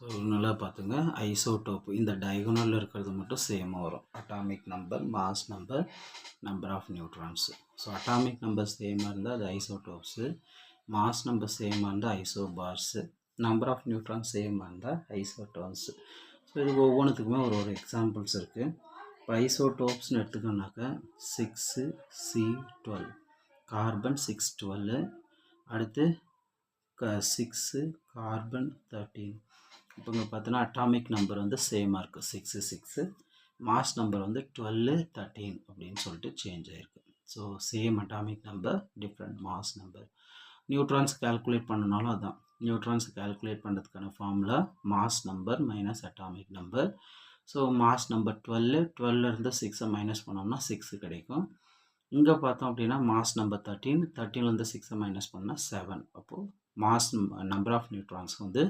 So நல்லா பார்த்துங்க, isotope இந்த டயகனலில் இருக்கிறது மட்டும் சேமாக வரும். Atomic number, mass number, number of neutrons. So atomic number சேமாக இருந்தால் அது ஐசோடோப்ஸு, மாஸ் நம்பர் சேமாக இருந்தால் ஐசோபார்ஸு, நம்பர் ஆஃப் நியூட்ரான்ஸ் சேமாக இருந்தால் ஐசோடோன்ஸு. ஸோ இது ஒவ்வொன்றுத்துக்குமே ஒரு ஒரு எக்ஸாம்பிள்ஸ் இருக்குது. இப்போ ஐசோடோப்ஸ்னு எடுத்துக்கோனாக்கா 6C12 கார்பன் 612, அடுத்து 6 கார்பன் 13. இப்போ இங்கே பார்த்தோன்னா அட்டாமிக் நம்பர் வந்து சேமாக இருக்குது 6, மாஸ் நம்பர் வந்து 12, 13 அப்படின்னு சொல்லிட்டு சேஞ்ச் ஆகிருக்கு. So same atomic number, different mass number. Neutrons calculate பண்ணனாலும் அதுதான். நியூட்ரான்ஸ் கால்குலேட் பண்ணுறதுக்கான formula mass number minus atomic number. So mass number 12 இருந்து 6 மைனஸ் பண்ணோம்னா 6 கிடைக்கும். இங்கே பார்த்தோம் அப்படின்னா மாஸ் நம்பர் 13, 13 6 மைனஸ் பண்ணால் 7. அப்போது மாஸ் நம்பர் ஆஃப் நியூட்ரான்ஸ் வந்து